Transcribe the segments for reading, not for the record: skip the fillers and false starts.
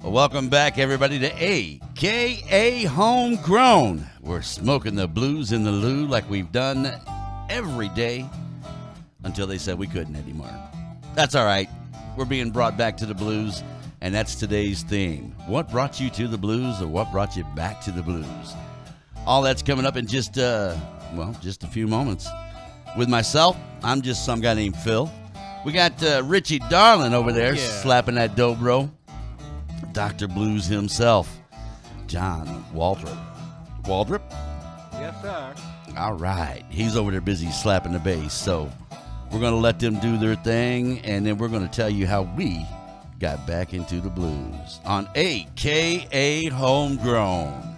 Welcome back, everybody, to AKA Homegrown. We're smoking the blues in the loo like we've done every day until they said we couldn't anymore. That's all right. We're being brought back to the blues, and that's today's theme. What brought you to the blues, or what brought you back to the blues? All that's coming up in just a few moments. With myself, I'm just some guy named Phil. We got Richie Darling over there slapping that dobro. Dr. Blues himself, John Waldrop. Waldrop? Yes, sir. All right. He's over there busy slapping the bass. So we're going to let them do their thing, and then we're going to tell you how we got back into the blues on AKA Homegrown.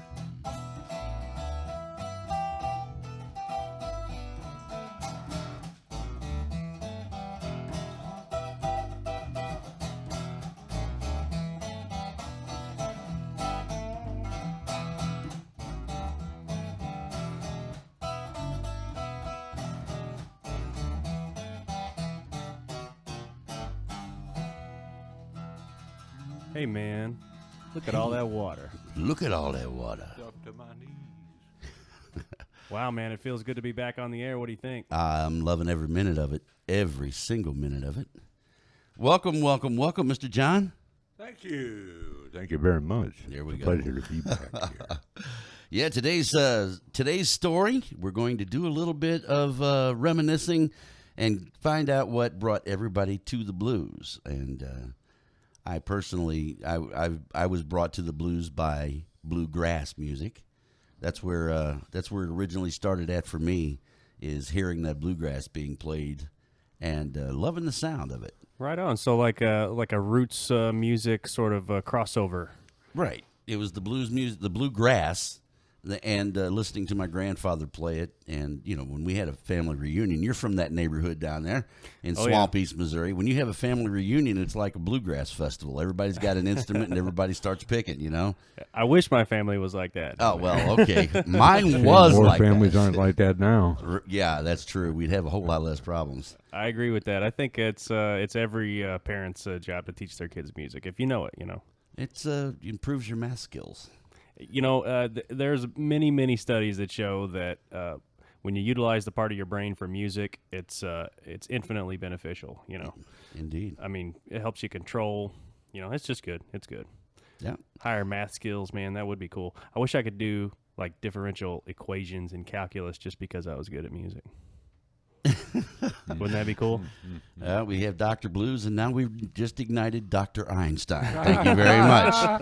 Hey, man, look at all that water. Look at all that water. Up to my knees. Wow, man, it feels good to be back on the air. What do you think? I'm loving every minute of it, every single minute of it. Welcome, welcome, welcome, Mr. John. Thank you. Thank you very much. There we it's go. a pleasure to be back here. Yeah, today's story, we're going to do a little bit of reminiscing and find out what brought everybody to the blues. And I personally, I was brought to the blues by bluegrass music. That's where it originally started at for me, is hearing that bluegrass being played and loving the sound of it. Right on. So like a roots music sort of crossover. Right. It was the blues music, the bluegrass, and listening to my grandfather play it. And, you know, when we had a family reunion, you're from that neighborhood down there in Swamp East, Missouri. When you have a family reunion, it's like a bluegrass festival. Everybody's got an instrument and everybody starts picking, you know? I wish my family was like that. Oh, well, okay. Mine was More like families that. aren't like that now. Yeah, that's true. We'd have a whole lot less problems. I agree with that. I think it's every parent's job to teach their kids music. If you know it, you know. It improves your math skills. You know, there's many studies that show that when you utilize the part of your brain for music, it's infinitely beneficial. You know, Indeed. I mean, it helps you control. You know, it's just good. It's good. Yeah. Higher math skills, man. That would be cool. I wish I could do like differential equations in calculus just because I was good at music. Wouldn't that be cool? We have Dr. Blues, and now we've just ignited Dr. Einstein. Thank you very much.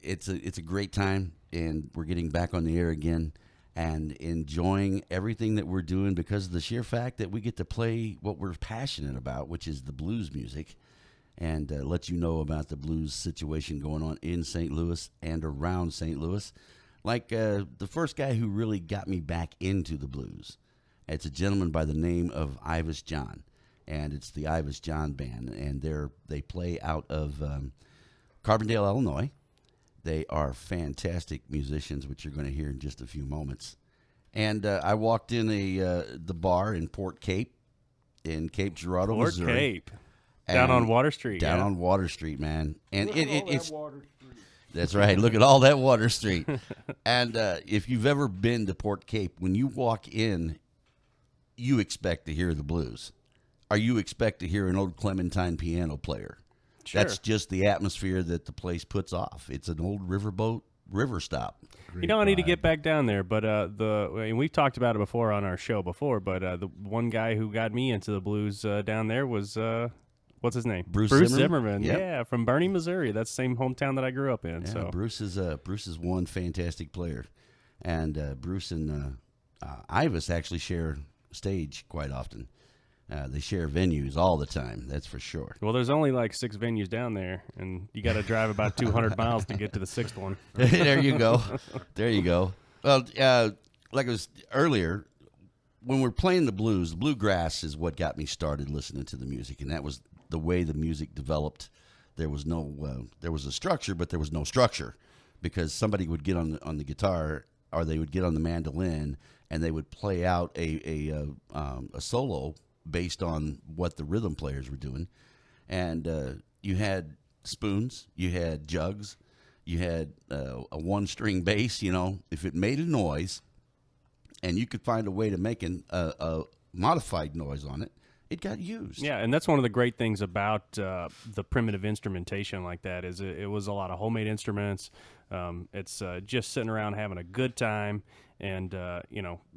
It's a great time, and we're getting back on the air again and enjoying everything that we're doing because of the sheer fact that we get to play what we're passionate about, which is the blues music, and let you know about the blues situation going on in St. Louis and around St. Louis. Like the first guy who really got me back into the blues, it's a gentleman by the name of Ivis John, and it's the Ivis John Band, and they play out of Carbondale, Illinois. They are fantastic musicians, which you're going to hear in just a few moments. And I walked in the bar in Port Cape, in Cape Girardeau, Missouri. Port Cape, down on Water Street. Down on Water Street, man. And it's Water Street. That's right. Look at all that Water Street. And if you've ever been to Port Cape, when you walk in, you expect to hear the blues, or you expect to hear an old Clementine piano player. Sure. That's just the atmosphere that the place puts off. It's an old river stop. You know, I need to get back down there, but and we've talked about it before on our show before, but the one guy who got me into the blues down there was what's his name? Bruce Zimmerman. Yep. Yeah, from Bernie, Missouri. That's the same hometown that I grew up in. Yeah, So Bruce is one fantastic player, and Bruce and Ivis actually share stage quite often. They share venues all the time. That's for sure. Well, there's only like 6 venues down there, and you got to drive about 200 miles to get to the 6th one. There you go. There you go. Well, like I was earlier, when we're playing the blues, the bluegrass is what got me started listening to the music, and that was the way the music developed. There was a structure, but there was no structure, because somebody would get on the guitar, or they would get on the mandolin, and they would play out a solo based on what the rhythm players were doing. And you had spoons, you had jugs, you had a one-string bass. If it made a noise, and you could find a way to make a modified noise on it, it got used. Yeah, and that's one of the great things about the primitive instrumentation like that is it was a lot of homemade instruments. It's just sitting around having a good time, and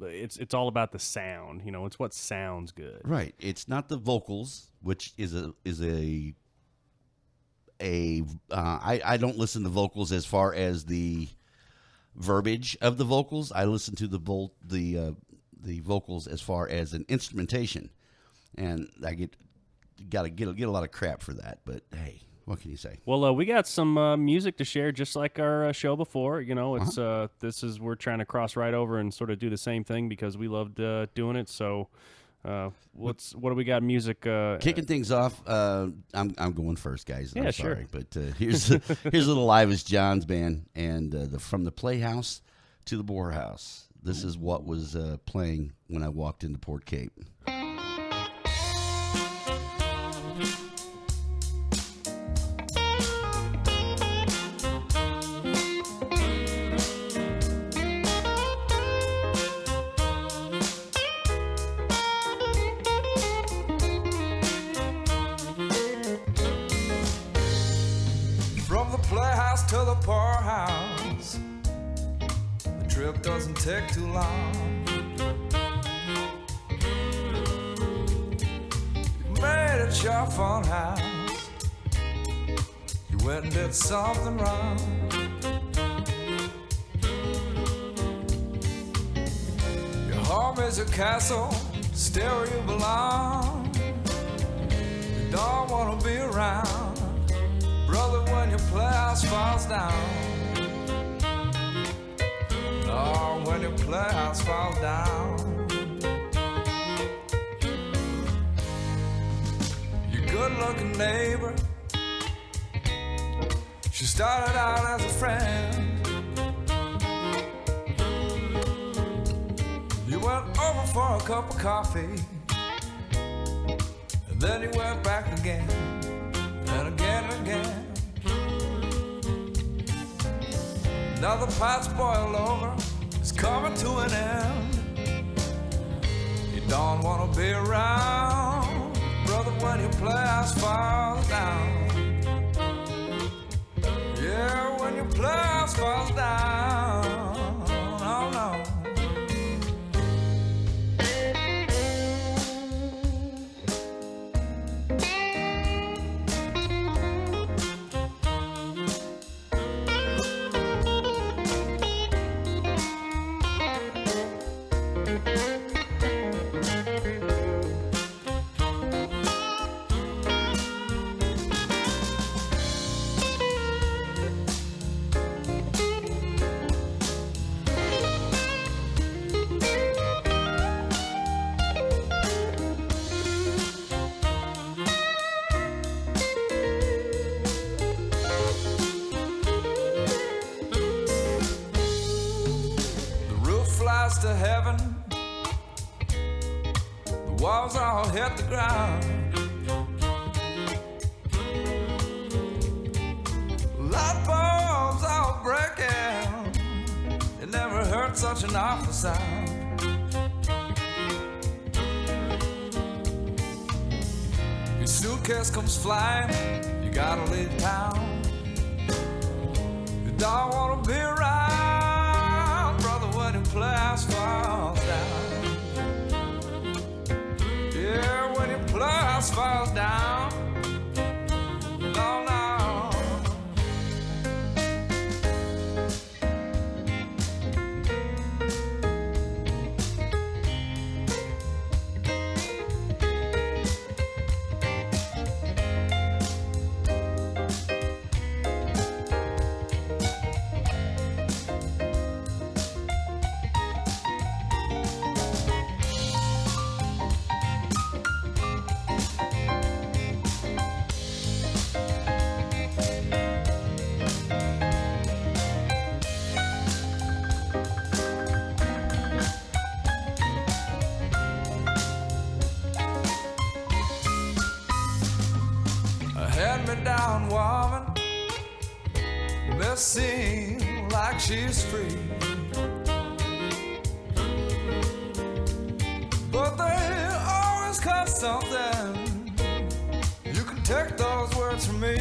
it's all about the sound. It's what sounds good. Right. It's not the vocals, which I don't listen to vocals as far as the verbiage of the vocals. I listen to the vocals as far as an instrumentation, and I get a lot of crap for that. But hey, what can you say? Well, we got some music to share, just like our show before. It's we're trying to cross right over and sort of do the same thing because we loved doing it. So, what do we got? Music Kicking things off. I'm going first, guys. Yeah, I'm sure. sorry, but here's a little Live as John's band, and from the Playhouse to the Borehouse. This is what was playing when I walked into Port Cape. From the playhouse to the poorhouse, the trip doesn't take too long. You made it your fun house. You went and did something wrong. Your home is your castle, stay where you belong. You don't want to be around, brother, when your playhouse falls down. Oh, when your playhouse falls down. Your good-looking neighbor, she started out as a friend. You went over for a cup of coffee, and then you went back again, and again and again. Now the pot's boiled over, it's coming to an end. You don't want to be around, brother, when your playhouse falls down. Yeah, when your playhouse falls down. Oh no. To heaven, the walls all hit the ground. Light bulbs all breaking, it never heard such an awful sound. Your suitcase comes flying, you gotta leave town. You don't wanna be around, brother, when your playhouse falls down. Yeah, when your playhouse falls down. No, no. me down, woman. May seem like she's free, but they always cost something. You can take those words from me.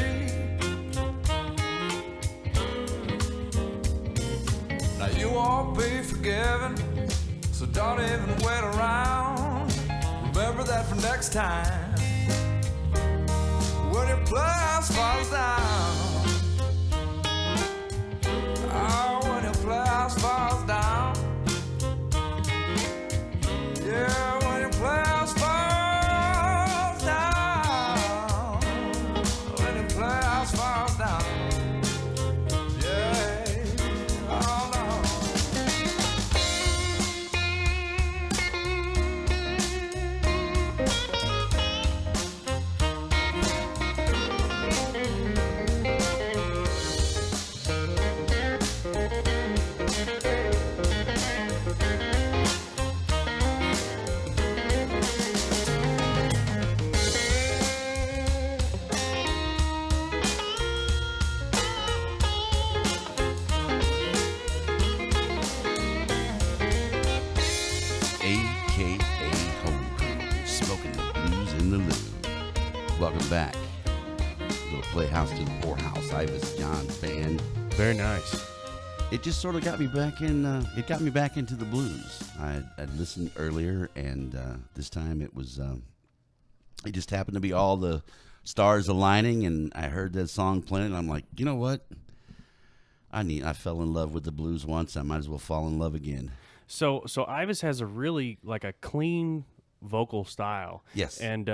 Now you won't be forgiven, so don't even wait around. Remember that for next time, when your place falls down. Oh, when your place falls down. Yeah, when your place falls down. When your place falls down. Yeah, oh no. AKAHomegrown, smoking the blues in the loo. Welcome back. Little Playhouse to the Poorhouse. Ivis John's band. Very nice. It just sort of got me back in. It got me back into the blues. I'd listened earlier, and this time it was. It just happened to be all the stars aligning, and I heard that song playing. And I'm like, you know what? I fell in love with the blues once. I might as well fall in love again. So Ivis has a really like a clean vocal style. Yes. And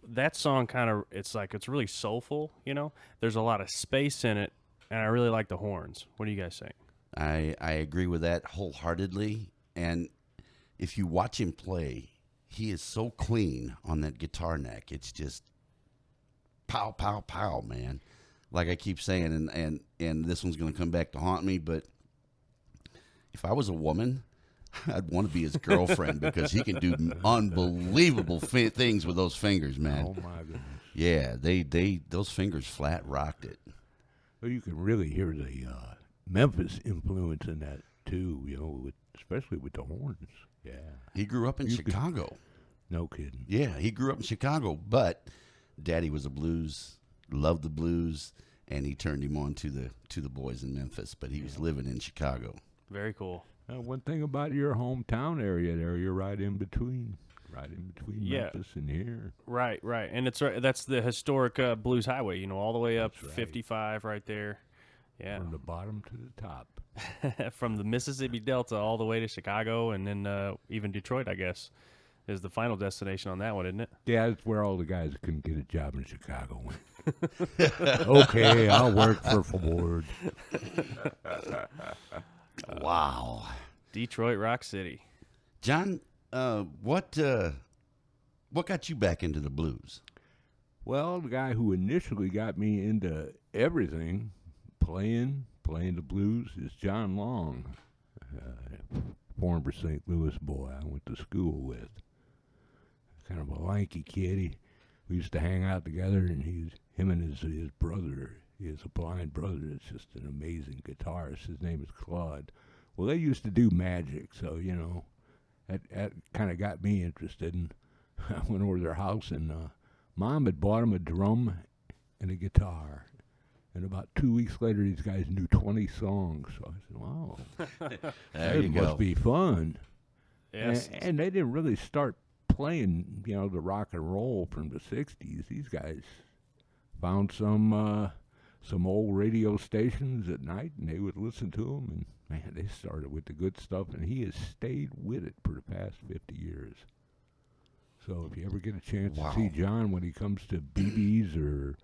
that song kind of it's really soulful, you know. There's a lot of space in it, and I really like the horns. What do you guys think? I agree with that wholeheartedly. And if you watch him play, he is so clean on that guitar neck. It's just pow, pow, pow, man. Like I keep saying, and this one's going to come back to haunt me, but if I was a woman, I'd want to be his girlfriend because he can do unbelievable things with those fingers, man. Oh my goodness! Yeah, those fingers flat rocked it. Well, you can really hear the Memphis influence in that too. You know, especially with the horns. Yeah. He grew up in Chicago. No kidding. Yeah, he grew up in Chicago, but Daddy was a blues, loved the blues, and he turned him on to the boys in Memphis. But he was living in Chicago. Very cool. One thing about your hometown area there, you're right in between Yeah. Memphis and here. Right, and it's that's the historic Blues Highway, you know, all the way up That's right. 55 right there. Yeah. From the bottom to the top. From the Mississippi Delta all the way to Chicago, and then even Detroit, I guess, is the final destination on that one, isn't it? Yeah, that's where all the guys that couldn't get a job in Chicago went. Okay, I'll work for Ford. Wow. Detroit Rock City. John, what got you back into the blues? Well, the guy who initially got me into everything, playing the blues, is John Long, former St. Louis boy I went to school with. Kind of a lanky kid. We used to hang out together, and him and his brother. He has a blind brother that's just an amazing guitarist. His name is Claude. Well, they used to do magic, so, you know, that kind of got me interested. And I went over to their house, and Mom had bought him a drum and a guitar. And about 2 weeks later, these guys knew 20 songs. So I said, wow, There you that must go. be fun. Yes. And they didn't really start playing, you know, the rock and roll from the 60s. These guys found some old radio stations at night, and they would listen to them, and man, they started with the good stuff, and he has stayed with it for the past 50 years. So if you ever get a chance Wow. to see John when he comes to BB's or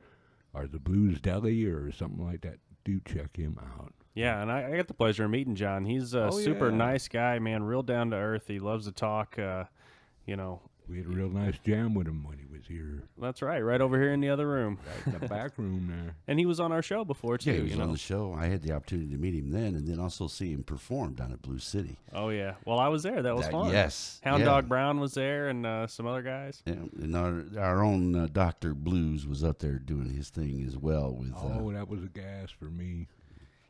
the Blues Deli or something like that, do check him out. Yeah, and I got the pleasure of meeting John. He's a Oh, super yeah. nice guy, man, real down to earth. He loves to talk, you know. We had a real nice jam with him when he was He's here. That's right over here in the other room. Right in the back room there. And he was on our show before too. Yeah, he was you know? on the show. I had the opportunity to meet him then, and then also see him perform down at Blue City. Oh yeah. Well, I was there. That was fun. Yes. Hound yeah. Dog Brown was there, and some other guys. Yeah, and our own Dr. Blues was up there doing his thing as well. With That was a gas for me.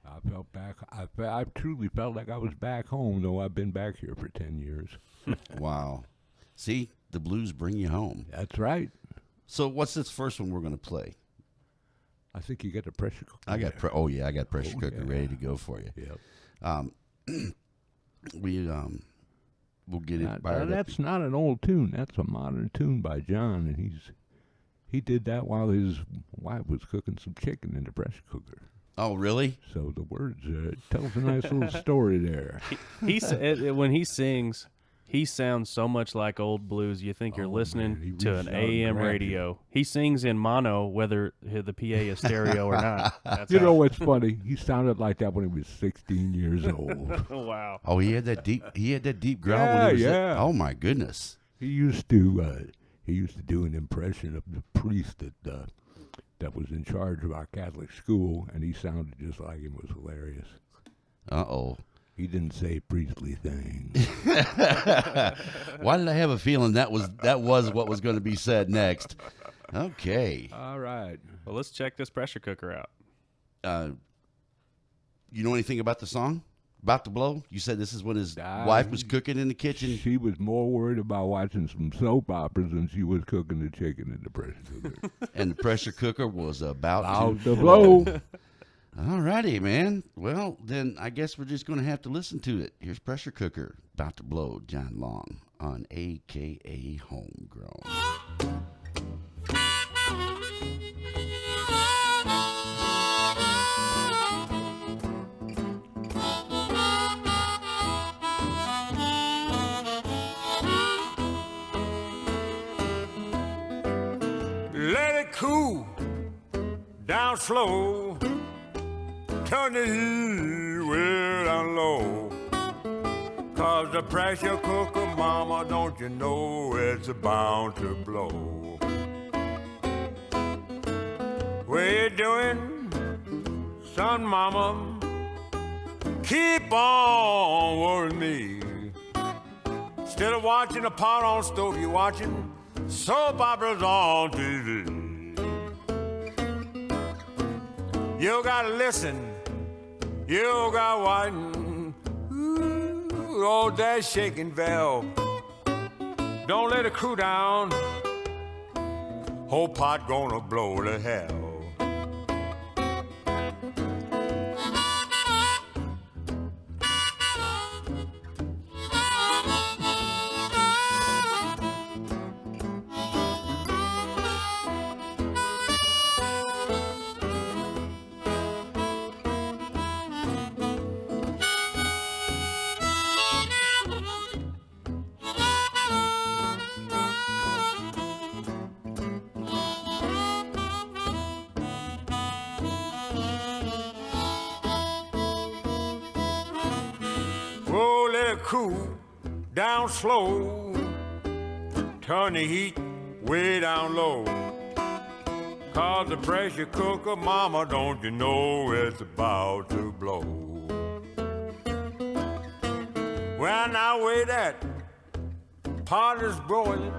I felt back. I truly felt like I was back home, though I've been back here for 10 years. Wow. See, the blues bring you home. That's right. So what's this first one we're going to play? I think you got the pressure cooker. I got I got pressure cooker ready to go for you. Yep. We'll get it. That's not an old tune. That's a modern tune by John, and he did that while his wife was cooking some chicken in the pressure cooker. Oh, really? So the words tells a nice little story there. When he sings, he sounds so much like old blues. You think you're listening to an AM radio. He sings in mono, whether the PA is stereo or not. That's you know what's funny? He sounded like that when he was 16 years old. Wow. Oh, he had that deep growl when he was oh my goodness. He used to do an impression of the priest that was in charge of our Catholic school, and he sounded just like him. It was hilarious. Uh-oh. He didn't say priestly things. Why did I have a feeling that was what was going to be said next? Okay. All right. Well, let's check this pressure cooker out. You know anything about the song? About to Blow? You said this is when his wife was cooking in the kitchen. She was more worried about watching some soap operas than she was cooking the chicken in the pressure cooker. And the pressure cooker was about to blow. All righty, man. Well, then I guess we're just going to have to listen to it. Here's Pressure Cooker, About to Blow, John Long on AKA Homegrown. Let it cool down slow. Turn the heat way down low. 'Cause the pressure cooker, mama, don't you know it's bound to blow. What you doing, son, mama? Keep on worrying me. Instead of watching a pot on stove, you watching soap operas on TV. You gotta listen. You got one, oh, that shaking valve. Don't let it cool down. Whole pot gonna blow to hell. Oh, let it cool down slow. Turn the heat way down low. 'Cause the pressure cooker, mama, don't you know it's about to blow. Well, now wait that pot is boiling.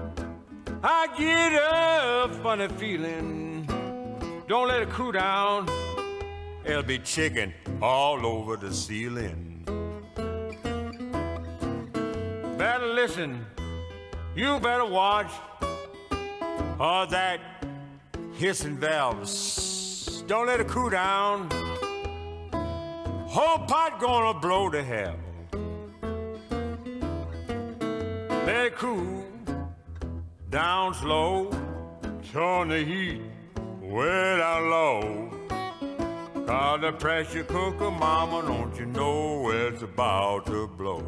I get a funny feeling. Don't let it cool down. It'll be chicken all over the ceiling. Better listen, you better watch all that hissing valves. Don't let it cool down. Whole pot gonna blow to hell. Let it cool down slow. Turn the heat way down low. 'Cause the pressure cooker, mama, don't you know it's about to blow.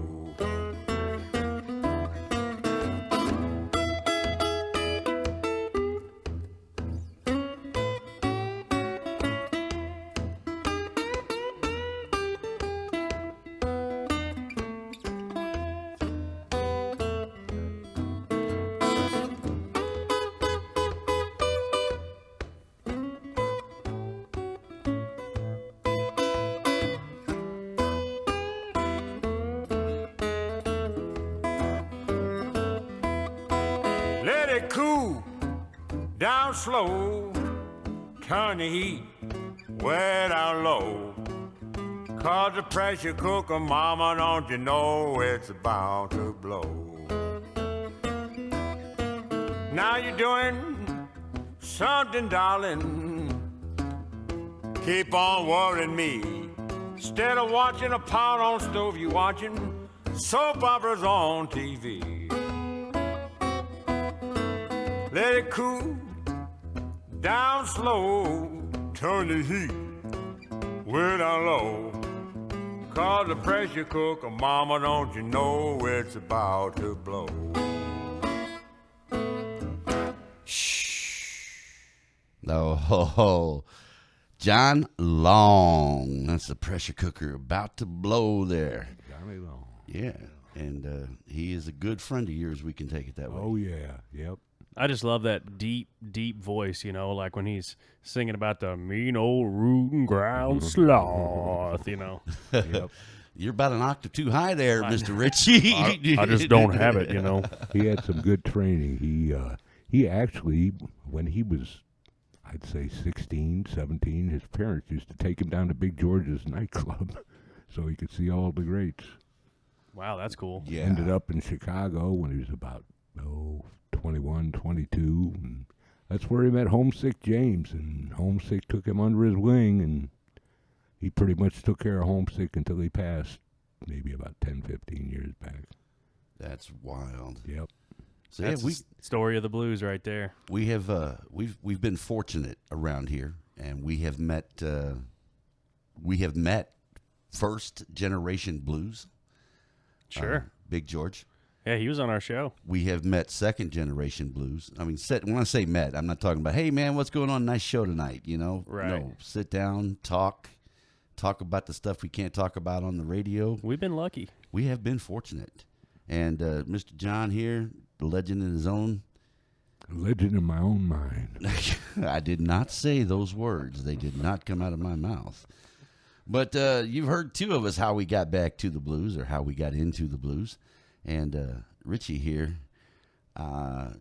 it cool down slow. Turn the heat way down low. 'Cause the pressure cooker, mama, don't you know it's about to blow. Now you're doing something, darling. Keep on worrying me. Instead of watching a pot on stove, you watching soap operas on TV. Let it cool down slow. Turn the heat way down low. 'Cause the pressure cooker, mama, don't you know it's about to blow. Oh, John Long. That's the pressure cooker about to blow there. Johnny Long. Yeah, and he is a good friend of yours. We can take it that way. Oh, yeah. Yep. I just love that deep, deep voice, you know, like when he's singing about the mean old rootin' ground sloth, you know. Yep. You're about an octave too high there, Mr. Richie. I just don't have it, you know. He had some good training. He actually, when he was, I'd say 16, 17, his parents used to take him down to Big George's nightclub so he could see all the greats. Wow, that's cool. Yeah. Ended up in Chicago when he was about, 21, 22. And that's where he met Homesick James, and Homesick took him under his wing, and he pretty much took care of Homesick until he passed maybe about 10, 15 years back. That's wild. Yep. So That's yeah, the story of the blues right there. we have we've been fortunate around here, and we have met first generation blues. Sure. Big George. Yeah, he was on our show. We have met second generation blues. I mean, when I say met, I'm not talking about, hey man, what's going on? Nice show tonight. You know, Right. No, sit down, talk about the stuff we can't talk about on the radio. We've been lucky. We have been fortunate, and Mr. John here, the legend in his own. A legend in my own mind. I did not say those words. They did not come out of my mouth. But you've heard two of us how we got back to the blues, or how we got into the blues. And Richie here,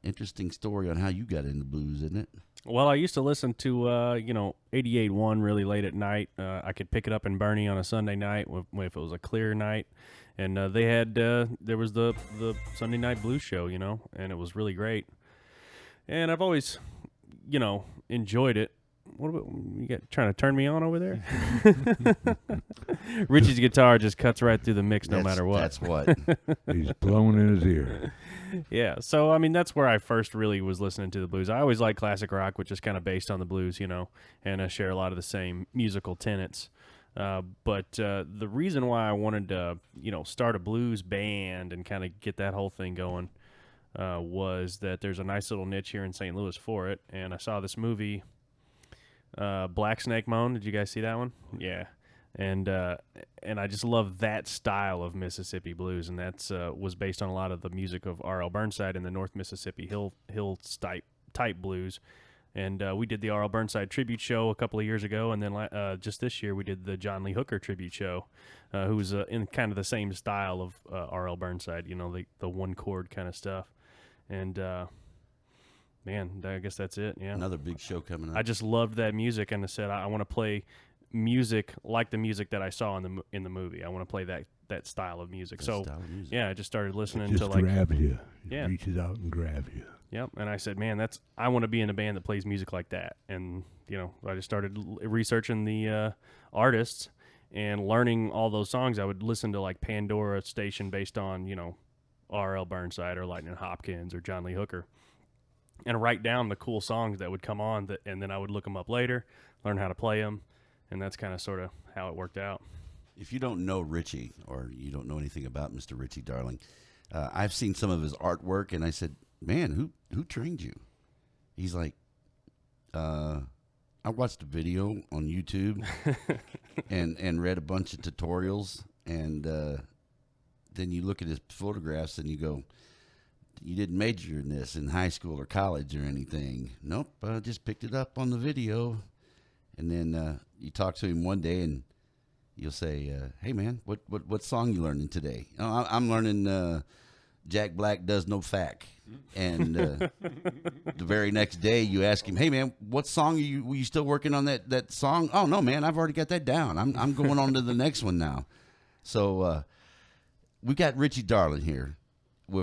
interesting story on how you got into blues, isn't it? Well, I used to listen to, 88.1 really late at night. I could pick it up in Bernie on a Sunday night if it was a clear night. And they had, there was the Sunday night blues show, you know, and it was really great. And I've always, enjoyed it. What about, you got trying to turn me on over there? Richie's guitar just cuts right through the mix no matter what. That's what. He's blowing in his ear. Yeah, so I mean that's where I first really was listening to the blues. I always liked classic rock, which is kind of based on the blues, and I share a lot of the same musical tenets. But the reason why I wanted to, start a blues band and kind of get that whole thing going was that there's a nice little niche here in St. Louis for it, and I saw this movie, Black Snake Moan. Did you guys see that one? Yeah. And I just love that style of Mississippi blues, and that's was based on a lot of the music of R.L. Burnside and the North Mississippi Hill type blues. And we did the R.L. Burnside tribute show a couple of years ago, and then just this year we did the John Lee Hooker tribute show, who's in kind of the same style of R.L. Burnside, the one chord kind of stuff. And man, I guess that's it. Yeah, Another big show coming up. I just loved that music, and I said I want to play music like the music that I saw in the movie. I want to play that style of music. Style of music. Yeah, I just started listening Just to like grabs you. Yeah. It reaches out and grabs you. Yep, and I said, man, I want to be in a band that plays music like that. And I just started researching the artists and learning all those songs. I would listen to like Pandora station based on R.L. Burnside or Lightning Hopkins or John Lee Hooker, and write down the cool songs that would come on. And then I would look them up later, learn how to play them, and that's kind of sort of how it worked out. If you don't know Richie, or you don't know anything about Mr. Richie Darling, I've seen some of his artwork, and I said, man, who trained you? He's like, I watched a video on YouTube and read a bunch of tutorials, and then you look at his photographs and you go, you didn't major in this in high school or college or anything. Nope, I just picked it up on the video. And then you talk to him one day and you'll say, hey man, what song you learning today? Oh, I'm learning Jack Black does no fac. And the very next day, you ask him, "Hey man, what song were you still working on that song?" "Oh no, man, I've already got that down. I'm going on to the next one now." So we got Richie Darling here,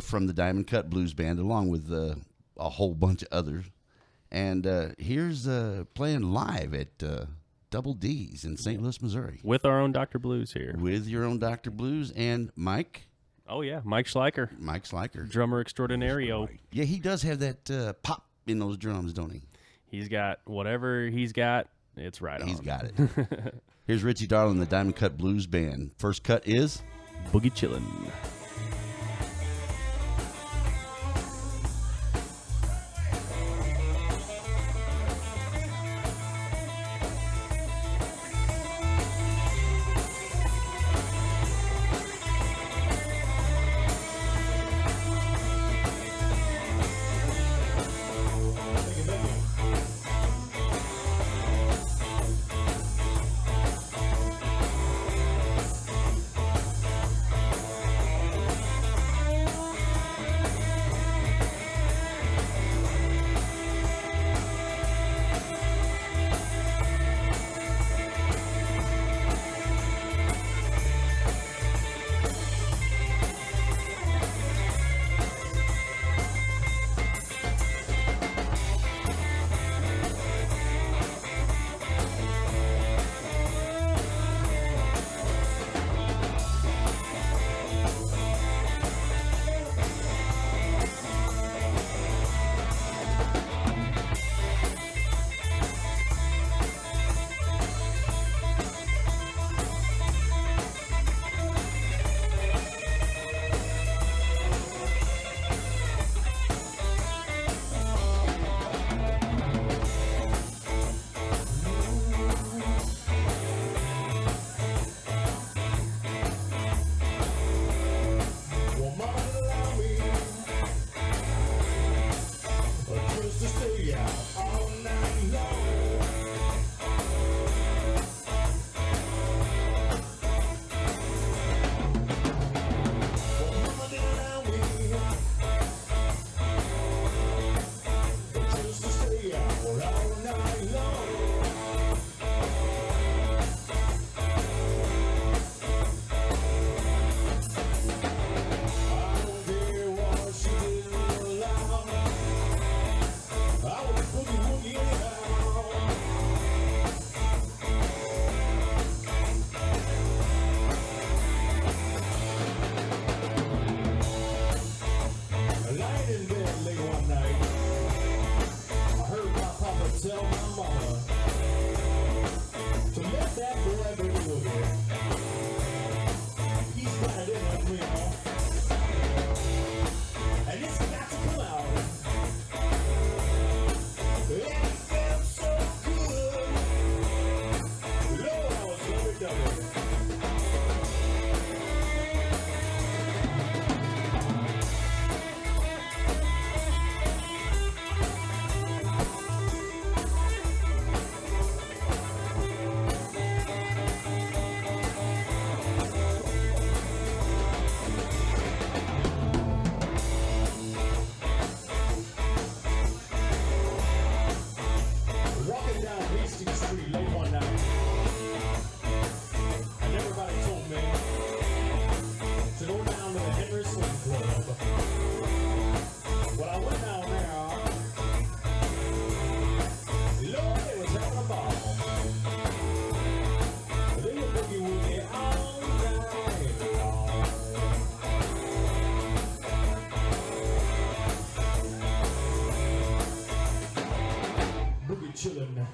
from the Diamond Cut Blues Band, along with a whole bunch of others. And here's playing live at Double D's in St. Louis, Missouri, with our own Dr. Blues here, with your own Dr. Blues and Mike. Oh yeah, Mike Schleicher, drummer extraordinario. Yeah, he does have that pop in those drums, don't he? He's got whatever he's got. It's right on. He's got it. Here's Richie Darling, the Diamond Cut Blues Band. First cut is Boogie Chillin'. chillin'.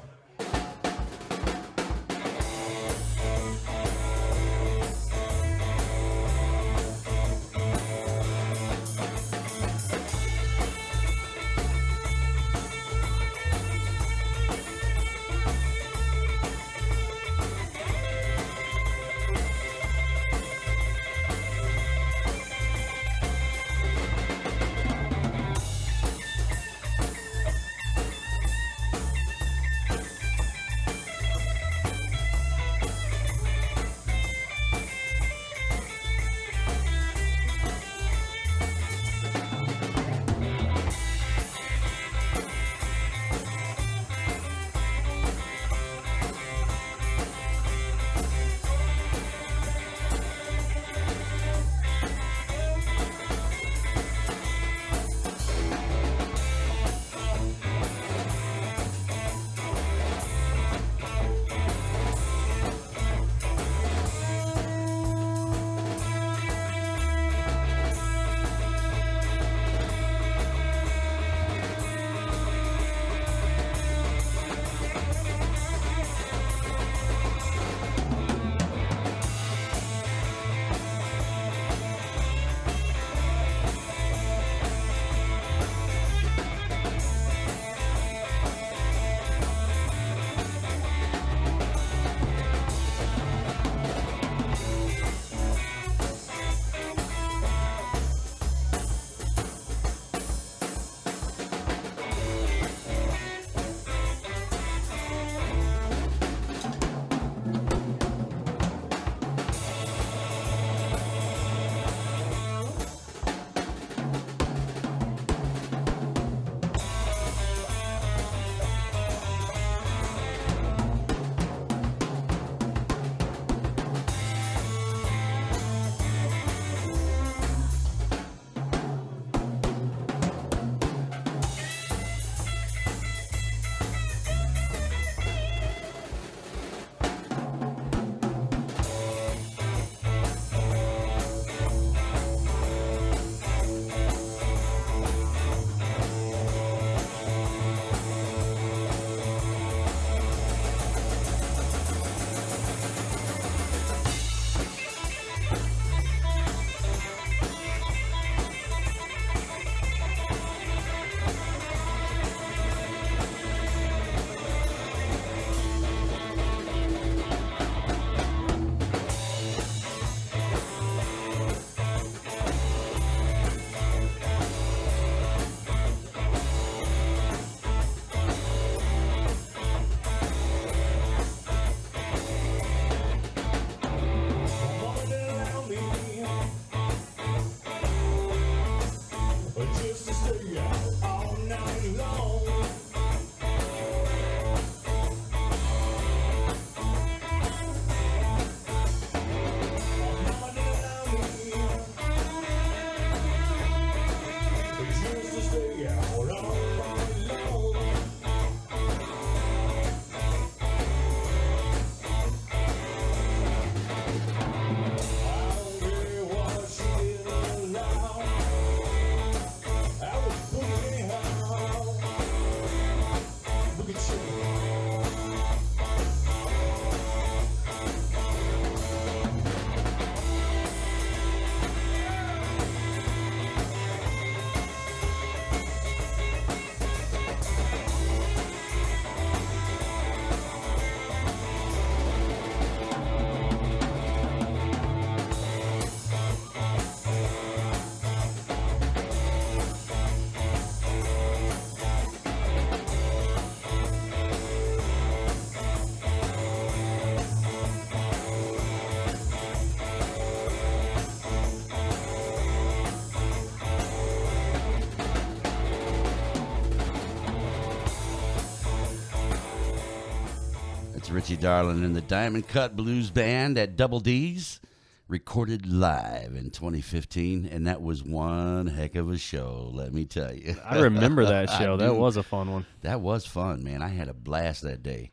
That's Richie Darling and the Diamond Cut Blues Band at Double D's, recorded live in 2015, and that was one heck of a show, let me tell you. I remember that show. That was a fun one. That was fun, man. I had a blast that day,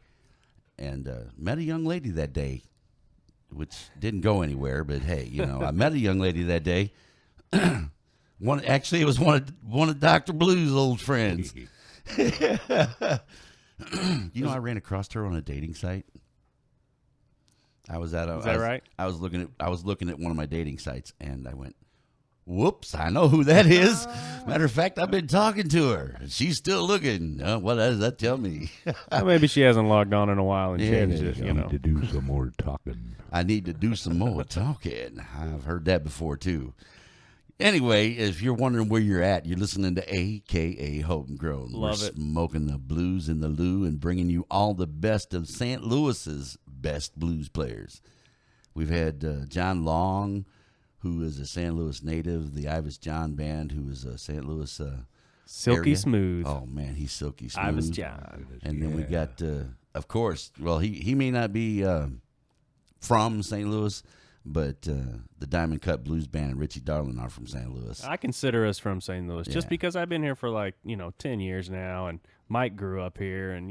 and met a young lady that day, which didn't go anywhere, but hey, I met a young lady that day. Actually, it was one of Dr. Blue's old friends. I ran across her on a dating site. Is that right? I was looking at one of my dating sites, and I went, "Whoops! I know who that is." Matter of fact, I've been talking to her. She's still looking. What does that tell me? Well, maybe she hasn't logged on in a while and changed it. You need to do some more talking. I need to do some more talking. I've heard that before too. Anyway, if you're wondering where you're at, you're listening to AKA Homegrown. Love We're it. Smoking the blues in the loo and bringing you all the best of St. Louis's best blues players. We've had John Long, who is a St. Louis native, the Ivis John Band, who is a St. Louis Silky area. smooth. Oh, man, he's silky smooth. Ivis John. And then we got, of course, well, he may not be from St. Louis, but the Diamond Cut Blues Band and Richie Darling are from St. Louis. I consider us from St. Louis just Yeah. because I've been here for 10 years now, and Mike grew up here, and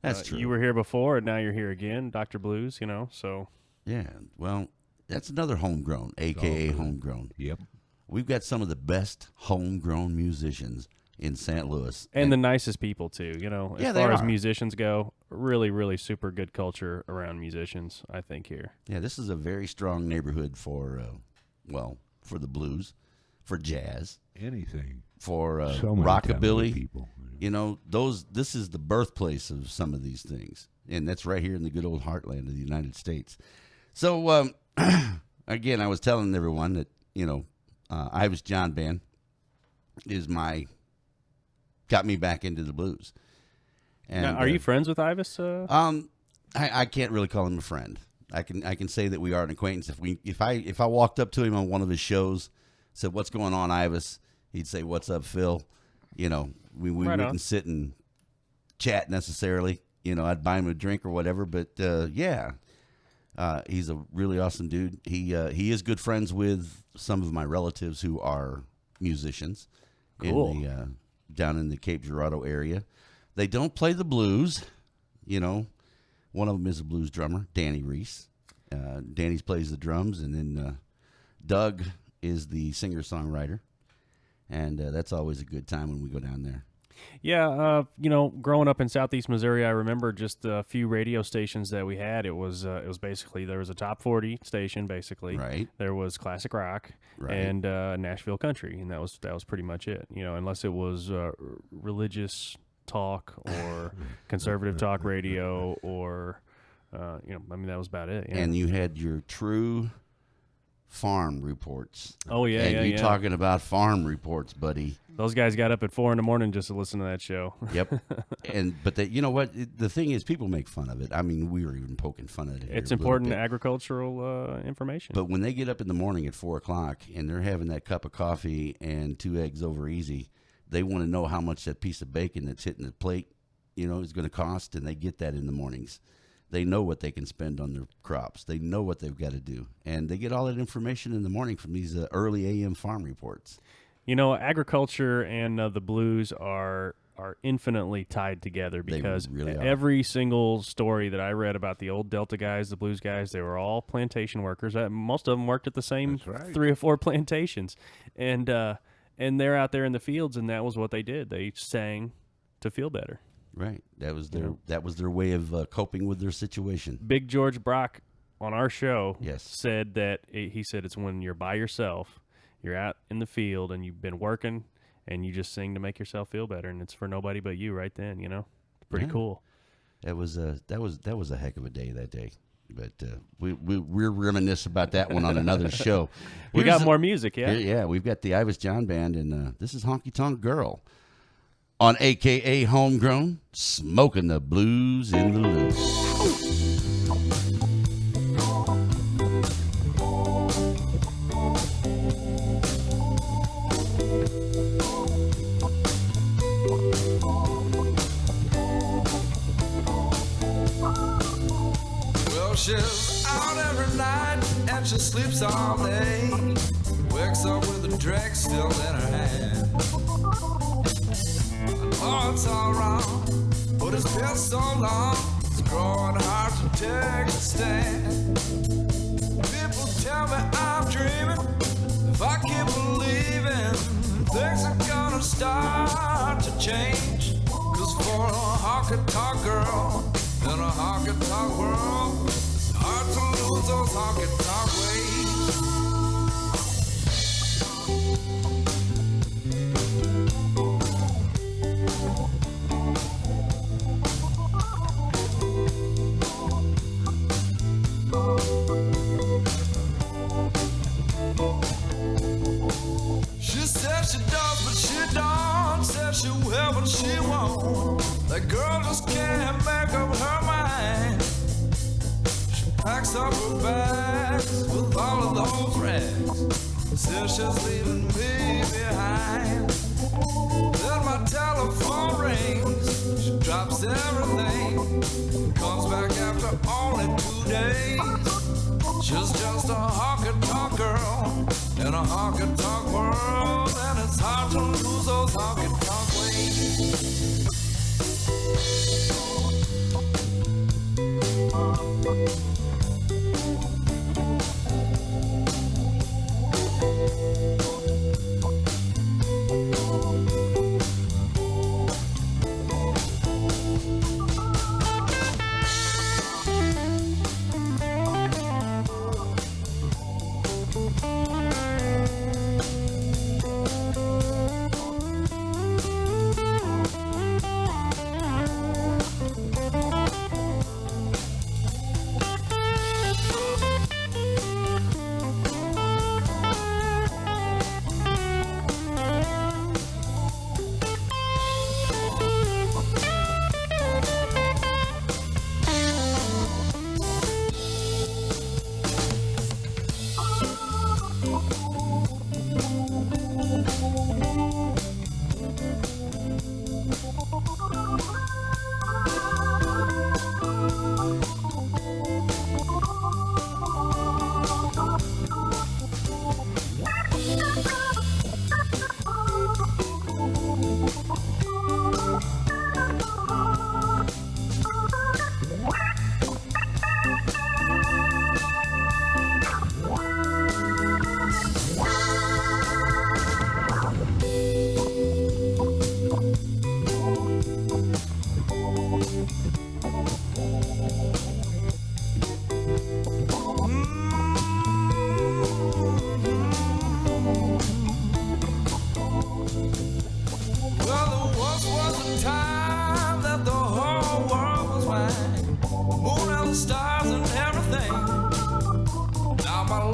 That's true. You were here before, and now you're here again, Dr. Blues. So Yeah, well, that's another homegrown, a.k.a. homegrown. Yep. We've got some of the best homegrown musicians in St. Louis. and the nicest people too. As Yeah, they far as are. musicians go, really, really super good culture around musicians. I think here. Yeah, this is a very strong neighborhood for the blues, for jazz, Anything. for So many talented rockabilly. people. This is the birthplace of some of these things, and that's right here in the good old heartland of the United States. So, again, I was telling everyone that Ivis John Band got me back into the blues. And Now, are you friends with Ivis? I can't really call him a friend. I can say that we are an acquaintance. If I walked up to him on one of his shows, said, "What's going on, Ivis?" He'd say, "What's up, Phil?" We Right wouldn't on. sit and chat necessarily. I'd buy him a drink or whatever. But he's a really awesome dude. He is good friends with some of my relatives who are musicians Cool. in the down in the Cape Girardeau area. They don't play the blues. One of them is a blues drummer, Danny Reese. Danny plays the drums, and then Doug is the singer-songwriter. And that's always a good time when we go down there. Yeah, growing up in Southeast Missouri, I remember just a few radio stations that we had. It was basically there was a top 40 station, basically. Right. There was classic rock Right. and Nashville country, and that was pretty much it. Unless it was religious talk or conservative talk radio, or that was about it. Yeah. And you had your true farm reports. Oh yeah, and yeah, you yeah. talking about farm reports, buddy. Those guys got up at 4 a.m. just to listen to that show. Yep. But you know what? The thing is, people make fun of it. I mean, we were even poking fun at it. It's here a little important bit. agricultural information. But when they get up in the morning at 4:00 and they're having that cup of coffee and 2 eggs over easy, they want to know how much that piece of bacon that's hitting the plate, is going to cost, and they get that in the mornings. They know what they can spend on their crops. They know what they've got to do, and they get all that information in the morning from these early AM farm reports. Agriculture and the blues are infinitely tied together They because really are. every single story that I read about the old Delta guys, the blues guys, they were all plantation workers. Most of them worked at the same That's right. 3 or 4 plantations, and they're out there in the fields, and that was what they did. They sang to feel better. Right. That was their way of coping with their situation. Big George Brock on our show Yes. said that he said it's when you're by yourself, you're out in the field, and you've been working, and you just sing to make yourself feel better, and it's for nobody but you right then. It's pretty Yeah. cool. That was a heck of a day that day. But we'll reminisce about that one on another show. We Here's got more music, yeah. Yeah, we've got the Ivis John Band, and this is Honky Tonk Girl on AKA Homegrown, smoking the blues in the loop. She's out every night and she sleeps all day. Wakes up with a drink still in her hand. I know it's all wrong, but it's been so long. It's growing hard to take a stand. People tell me I'm dreaming. If I keep believing, things are gonna start to change. 'Cause for a honky-tonk girl in a honky-tonk world, it's hard to lose those honky-tonk ways. She says she does, but she don't. Says she will, but she won't. That girl just can't make up her mind. She packs up her bags with all of those rags. Says she's leaving me behind. Then my telephone rings. She drops everything. Comes back after only 2 days. She's just a honky-tonk girl in a honky-tonk world, and it's hard to lose those honky-tonk ways.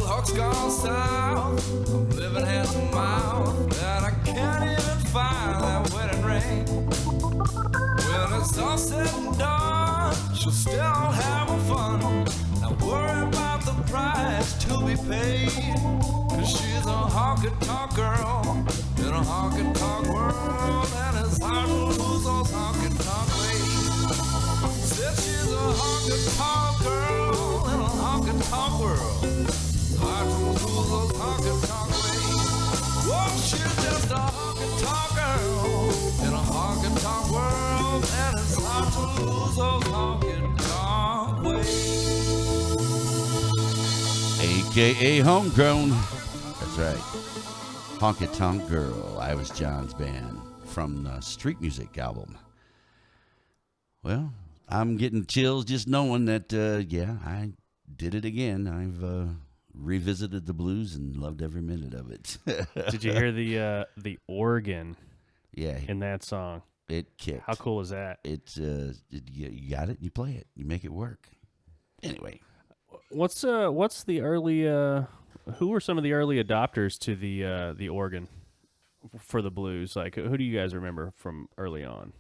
Luck's gone south. I'm living hand to mouth, and I can't even find that wedding ring. When it's all said and done, she'll still have fun. Not worry about the price to be paid, 'cause she's a honky-tonk girl in a honky-tonk world, and it's hard to lose those honky-tonk ways. Said she's a honky-tonk girl in a honky-tonk world. Hard to lose those honky-tonk ways. Oh, she's just a honky-tonk girl in a honky-tonk world, and it's hard to lose those honky-tonk ways. AKA Homegrown. That's right. Honky-Tonk Girl. I Was John's band from the Street Music album. Well, I'm getting chills just knowing that, yeah, I did it again. I've revisited the blues and loved every minute of it. Did you hear the organ Yeah. in that song? It kicked. How cool is that? It's you got it, you play it, you make it work. Anyway, What's the early who were some of the early adopters to the organ for the blues? Like, who do you guys remember from early on?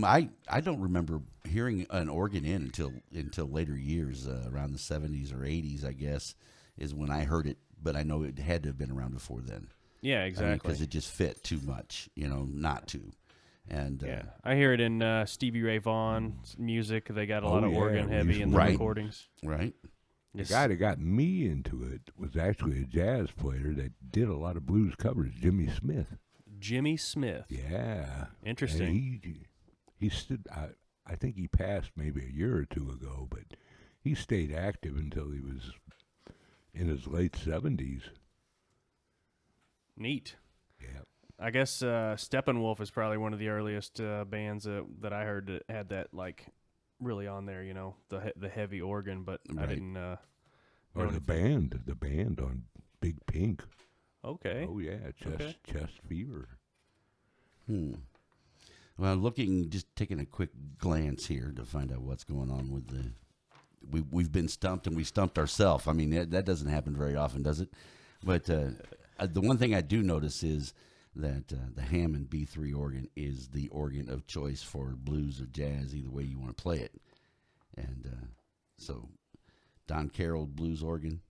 I don't remember hearing an organ until later years, around the 70s or 80s, I guess, is when I heard it. But I know it had to have been around before then. Yeah, exactly. Because it just fit too much, not to. And Yeah, I hear it in Stevie Ray Vaughan's music. They got a lot of organ heavy in the Right. recordings. right. The guy that got me into it was actually a jazz player that did a lot of blues covers, Jimmy Smith. Jimmy Smith. Yeah. Interesting. And he stood, I think he passed maybe a year or two ago, but he stayed active until he was in his late 70s. Neat. Yeah. I guess Steppenwolf is probably one of the earliest bands that I heard that had that like really on there. You know, the heavy organ, but I Right. didn't. Or know the band on Big Pink. Okay. Oh yeah, chest fever. Well, just taking a quick glance here to find out what's going on with the. We've been stumped and we stumped ourselves. I mean, that doesn't happen very often, does it? But the one thing I do notice is that the Hammond B3 organ is the organ of choice for blues or jazz, either way you want to play it. And so Don Carroll blues organ,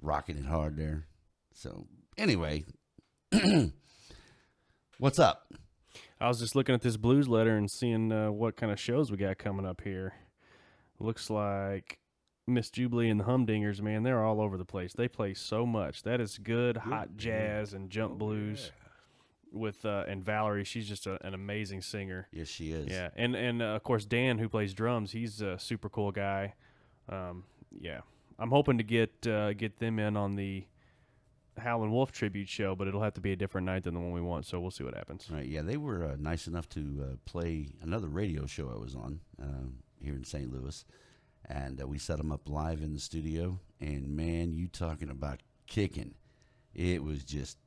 rocking it hard there. So anyway, what's up? I was just looking at this blues letter and seeing what kind of shows we got coming up here. Looks like Miss Jubilee and the Humdingers, man, they're all over the place. They play so much. That is good hot jazz and jump blues. With and Valerie, she's just an amazing singer. Yes, she is. Yeah, and of course Dan, who plays drums, he's a super cool guy. Yeah, I'm hoping to get them in on the Howlin' Wolf tribute show, but it'll have to be a different night than the one we want. So we'll see what happens. Right. Yeah, they were nice enough to play another radio show I was on here in St. Louis, and we set them up live in the studio. And man, you talking about kicking? It was just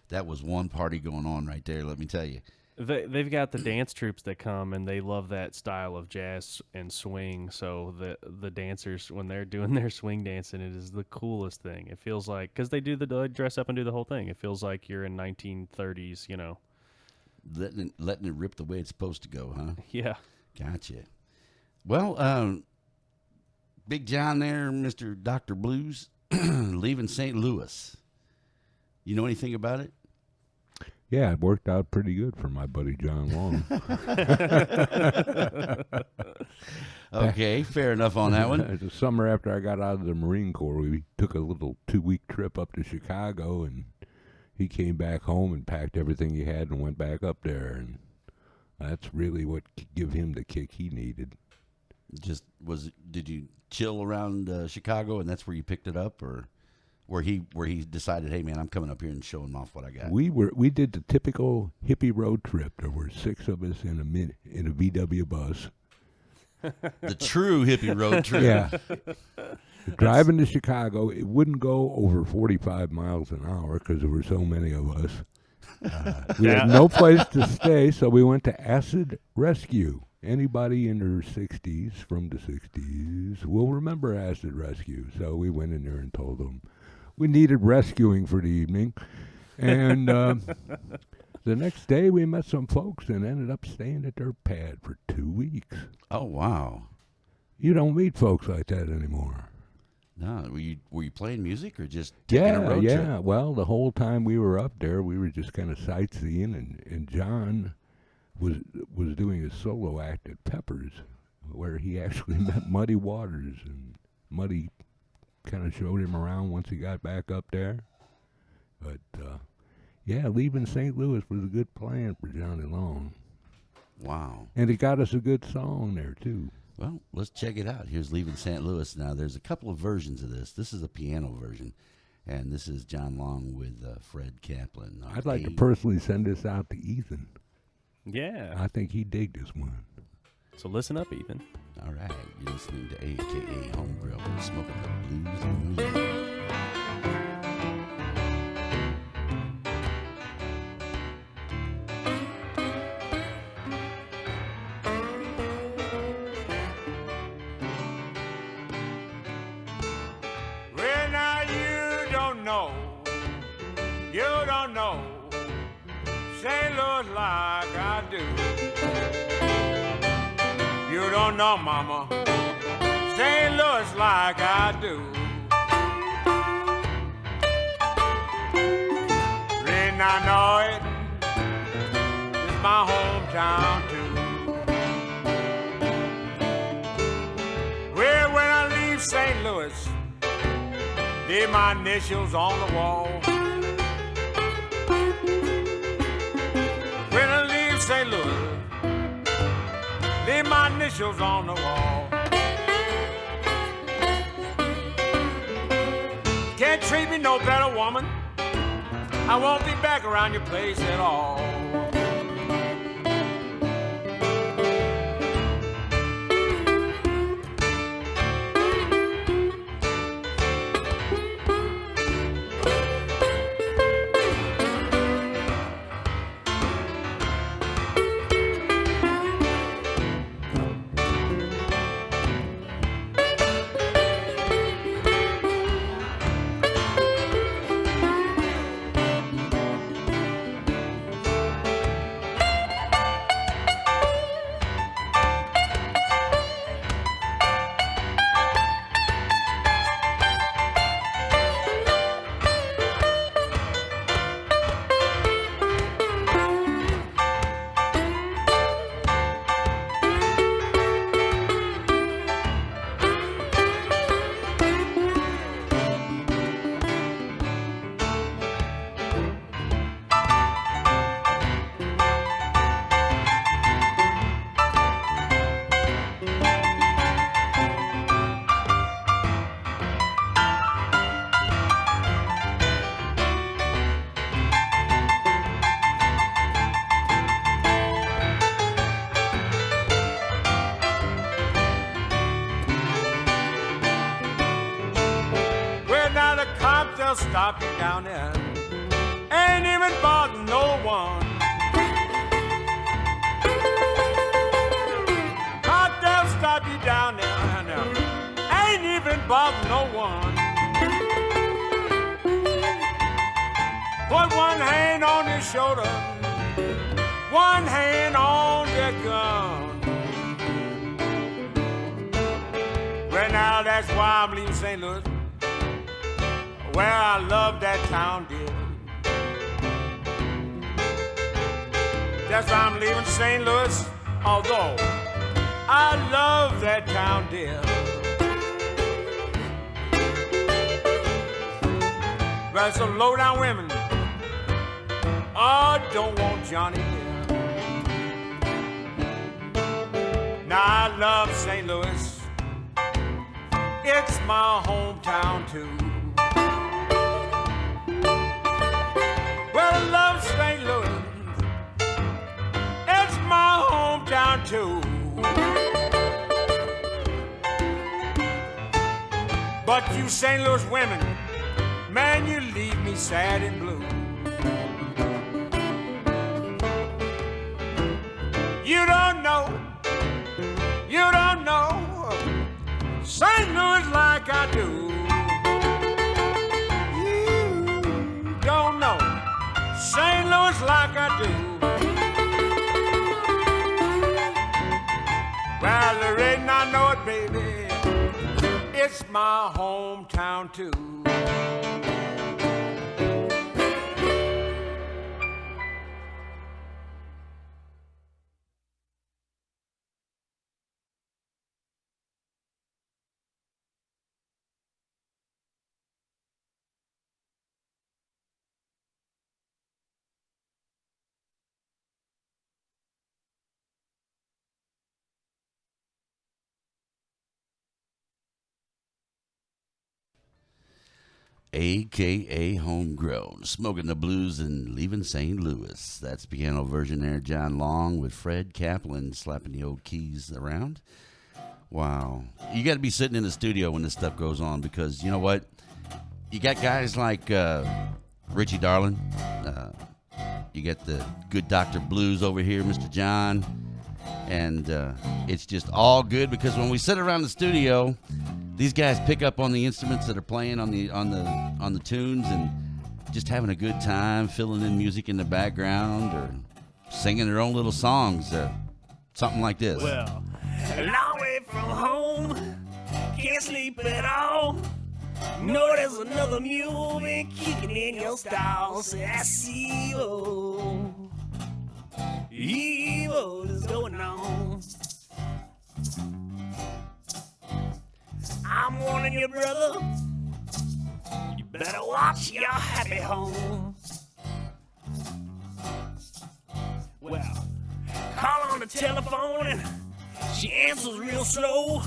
that was one party going on right there. Let me tell you. They've got the dance troops that come, and they love that style of jazz and swing. So the dancers, when they're doing their swing dancing, it is the coolest thing. It feels like, because they dress up and do the whole thing. It feels like you're in 1930s, you know. Letting it rip the way it's supposed to go, huh? Yeah. Gotcha. Well, Big John there, Mr. Dr. Blues, leaving St. Louis. You know anything about it? Yeah, it worked out pretty good for my buddy John Long. Okay, fair enough on that one. The summer after I got out of the Marine Corps, we took a little 2-week trip up to Chicago, and he came back home and packed everything he had and went back up there, and that's really what gave him the kick he needed. Did you chill around Chicago, and that's where you picked it up, or where he decided, hey man, I'm coming up here and showing off what I got? We did the typical hippie road trip. There were 6 of us in a VW bus. The true hippie road trip. Yeah. Driving to Chicago, it wouldn't go over 45 miles an hour because there were so many of us. We had no place to stay, so we went to Acid Rescue. Anybody in their 60s, from the 60s, will remember Acid Rescue. So we went in there and told them we needed rescuing for the evening. And the next day we met some folks and ended up staying at their pad for 2 weeks. Oh, wow. You don't meet folks like that anymore. No, were you playing music or just taking a road trip? Yeah. Well, the whole time we were up there, we were just kind of sightseeing, and John was doing a solo act at Peppers, where he actually met Muddy Waters, and Muddy kind of showed him around once he got back up there. But yeah, leaving St. Louis was a good plan for Johnny Long. Wow. And it got us a good song there too. Well, let's check it out. Here's Leaving St. Louis. Now, there's a couple of versions of this. This is a piano version, and this is John Long with Fred Kaplan. I'd like to personally send this out to Ethan. Yeah. I think he dig this one. So listen up, Ethan. All right. You're listening to AKAHomegrown, smoking the blues and rhythm. Well, now you don't know St. Louis like I do. You don't know, mama, St. Louis like I do. Reason I know it is my hometown. hometown too. Well, when I leave St. Louis, leave my initials on the wall. When I leave St. Louis, leave my initials on the wall. Can't treat me no better, woman. I won't be back around your place at all. They'll stop you down there. Ain't even bother no one. They'll stop you down there now. Ain't even bother no one. Put one hand on your shoulder, one hand on their gun. Well, now that's why I'm leaving St. Louis, where I love that town, dear. That's why I'm leaving St. Louis, although I love that town, dear. But some low-down women, oh, don't want Johnny here. Now I love St. Louis, it's my hometown too. Well, I love St. Louis, it's my hometown too. But you St. Louis women, man, you leave me sad and blue. You don't know St. Louis like I do. You don't know St. Louis like I do. Well, the reason I know it, baby, it's my hometown too. AKA Homegrown, smoking the blues and leaving St. Louis. That's piano version there, John Long with Fred Kaplan slapping the old keys around. Wow. You got to be sitting in the studio when this stuff goes on, because you know what? You got guys like Richie Darlin. You got the good Dr. Blues over here, Mr. John. And it's just all good, because when we sit around the studio, these guys pick up on the instruments that are playing on the tunes and just having a good time, filling in music in the background or singing their own little songs, something like this. Well, long way from home, can't sleep at all. No, there's another mule been kicking in your stall. Say, I see you. Yeah. evil is going on. I'm warning you, brother. You better watch your happy home. Well, call on the telephone and she answers real slow.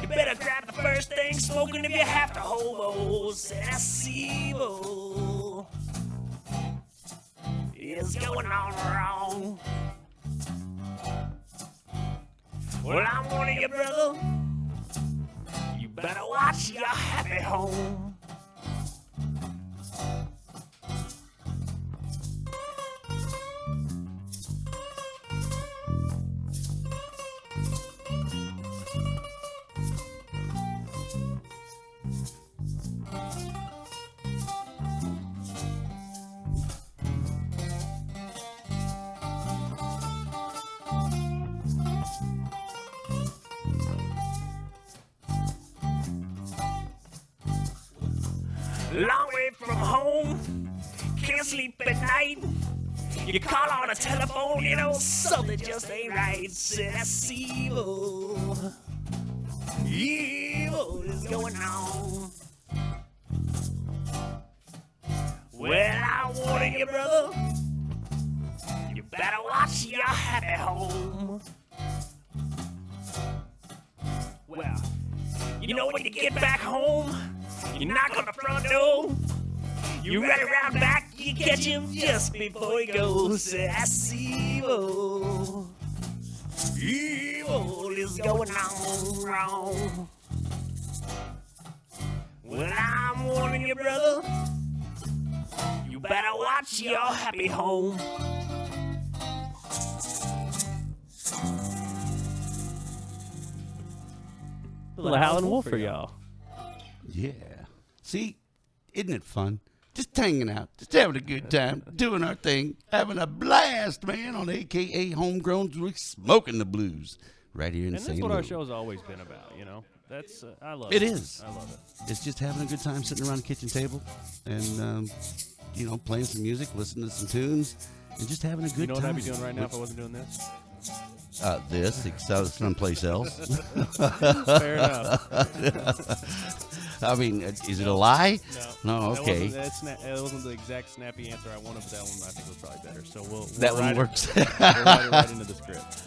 You better grab the first thing smoking if you have to hobo. That's evil is going on wrong. Well, I'm warning you, brother. You better watch your happy home. Long way from home, can't sleep at night. You call on a telephone, you know something just ain't right. Say that's evil. Evil is going on. Well, I'm warning you, brother. You better watch your happy home. Well, you know when you get back home, you knock on the front door, you run around back, you catch him just before he goes. That's evil. Evil is going on wrong. Well, I'm warning you, brother. You better watch your happy home. Little Howlin' Wolf for y'all. Yeah. See, isn't it fun? Just hanging out, just having a good time, doing our thing, having a blast, man, on AKA Homegrown, we're smoking the blues right here in And St. that's what our Louis. show's always been about, you know. That's I love it. It is. I love it. It's just having a good time sitting around the kitchen table and, playing some music, listening to some tunes, and just having a good You know what time. I'd be doing right now if I wasn't doing this? This, except someplace else. Fair enough. I mean, is it a lie? No, That okay. That wasn't the exact snappy answer I wanted, but that one I think was probably better. So we'll That write one it- works. we'll write it right into the script.